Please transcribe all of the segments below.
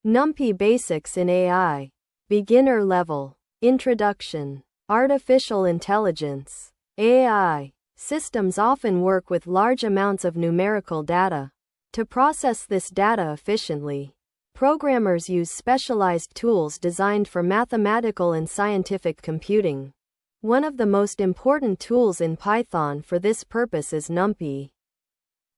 NumPy Basics in AI. Beginner Level. Introduction. Artificial Intelligence. AI systems often work with large amounts of numerical data. To process this data efficiently, programmers use specialized tools designed for mathematical and scientific computing. One of the most important tools in Python for this purpose is NumPy.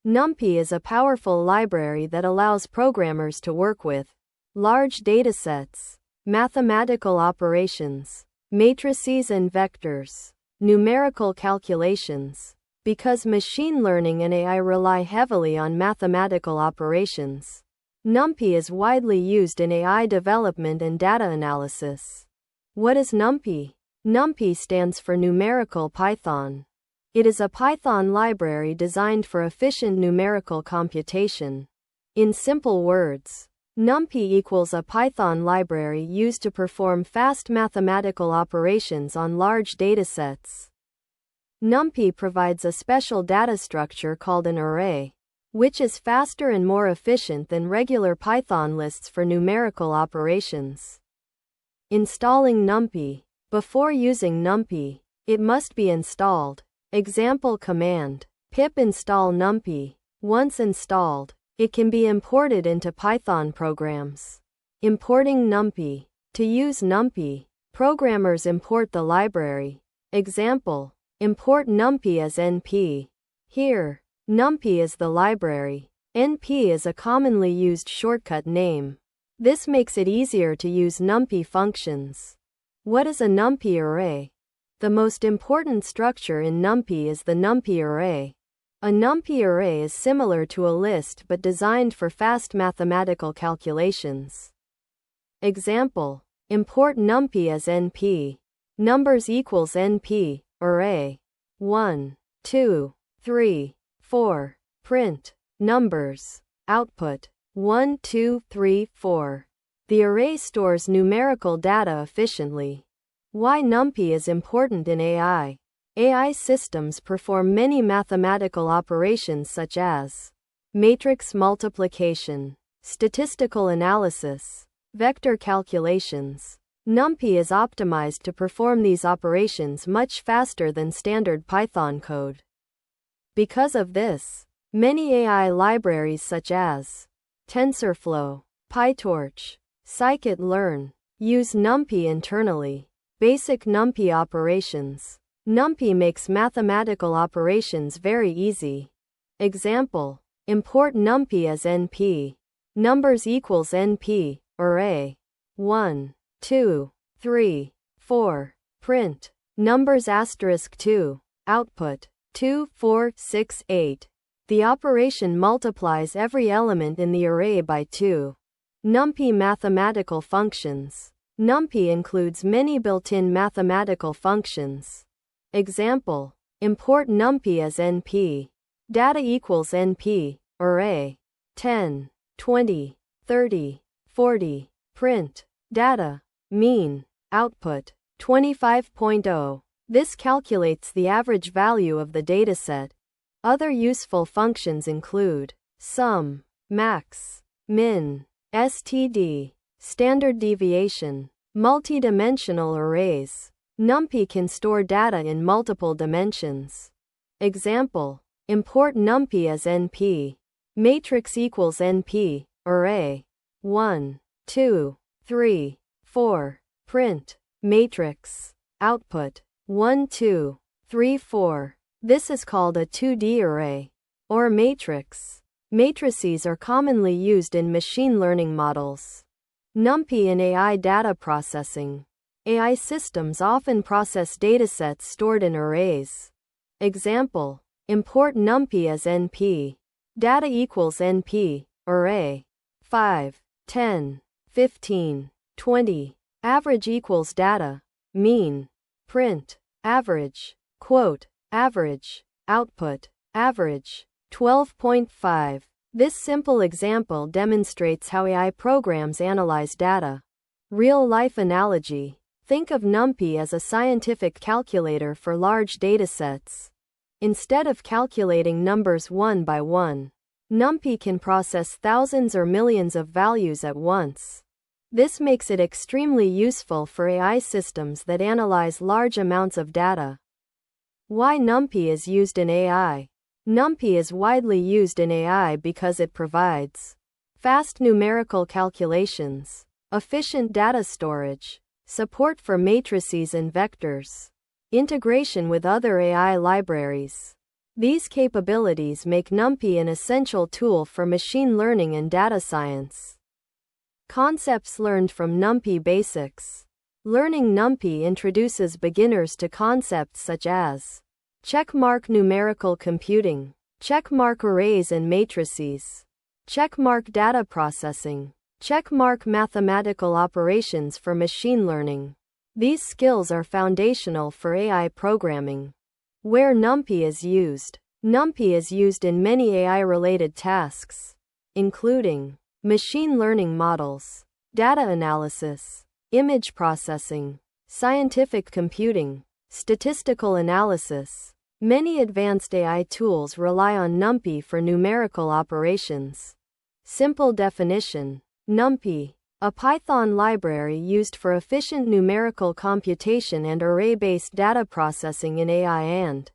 NumPy is a powerful library that allows programmers to work with large datasets, mathematical operations, matrices and vectors, numerical calculations. Because machine learning and AI rely heavily on mathematical operations, NumPy is widely used in AI development and data analysis. What is NumPy? NumPy stands for Numerical Python. It is a Python library designed for efficient numerical computation. In simple words, NumPy equals a Python library used to perform fast mathematical operations on large datasets. NumPy provides a special data structure called an array, which is faster and more efficient than regular Python lists for numerical operations. Installing NumPy. Before using NumPy, it must be installed. Example command: pip install NumPy. Once installed, it can be imported into Python programs. Importing NumPy. To use NumPy, programmers import the library. Example: import NumPy as NP. Here, NumPy is the library. NP is a commonly used shortcut name. This makes it easier to use NumPy functions. What is a NumPy array? The most important structure in NumPy is the NumPy array. A NumPy array is similar to a list but designed for fast mathematical calculations. Example: import NumPy as NP. Numbers equals NP, array. 1, 2, 3, 4. Print numbers. Output 1, 2, 3, 4. The array stores numerical data efficiently. Why NumPy is important in AI? AI systems perform many mathematical operations such as matrix multiplication, statistical analysis, vector calculations. NumPy is optimized to perform these operations much faster than standard Python code. Because of this, many AI libraries such as TensorFlow, PyTorch, scikit-learn use NumPy internally. Basic NumPy operations. NumPy makes mathematical operations very easy. Example: import NumPy as NP. Numbers equals NP, array. 1, 2, 3, 4. Print numbers asterisk 2. Output 2, 4, 6, 8. The operation multiplies every element in the array by 2. NumPy mathematical functions. NumPy includes many built-in mathematical functions. Example: import NumPy as NP. Data equals NP, array. 10, 20, 30, 40. Print data, mean, output 25.0. This calculates the average value of the dataset. Other useful functions include sum, max, min, std, standard deviation, multidimensional arrays. NumPy can store data in multiple dimensions. Example: import NumPy as NP. Matrix equals NP, array. 1, 2, 3, 4. Print matrix. Output 1, 2, 3, 4. This is called a 2D array, or matrix. Matrices are commonly used in machine learning models. NumPy in AI data processing. AI systems often process datasets stored in arrays. Example: import NumPy as NP. Data equals NP, array. 5, 10, 15, 20. Average equals data, mean. Print average, quote, average, output, average. 12.5. This simple example demonstrates how AI programs analyze data. Real-life analogy. Think of NumPy as a scientific calculator for large datasets. Instead of calculating numbers one by one, NumPy can process thousands or millions of values at once. This makes it extremely useful for AI systems that analyze large amounts of data. Why NumPy is used in AI? NumPy is widely used in AI because it provides fast numerical calculations, efficient data storage, support for matrices and vectors, integration with other AI libraries. These capabilities make NumPy an essential tool for machine learning and data science. Concepts learned from NumPy basics. Learning NumPy introduces beginners to concepts such as checkmark numerical computing, checkmark arrays and matrices, checkmark data processing, checkmark mathematical operations for machine learning. These skills are foundational for AI programming. Where NumPy is used. NumPy is used in many AI-related tasks, including machine learning models, data analysis, image processing, scientific computing, statistical analysis. Many advanced AI tools rely on NumPy for numerical operations. Simple definition. NumPy, a Python library used for efficient numerical computation and array-based data processing in AI and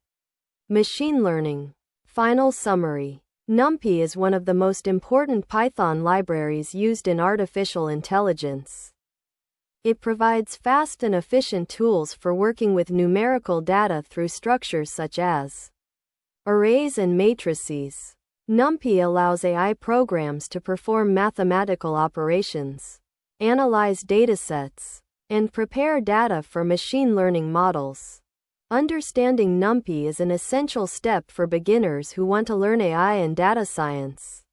machine learning. Final summary. NumPy is one of the most important Python libraries used in artificial intelligence. It provides fast and efficient tools for working with numerical data through structures such as arrays and matrices. NumPy allows AI programs to perform mathematical operations, analyze datasets, and prepare data for machine learning models. Understanding NumPy is an essential step for beginners who want to learn AI and data science.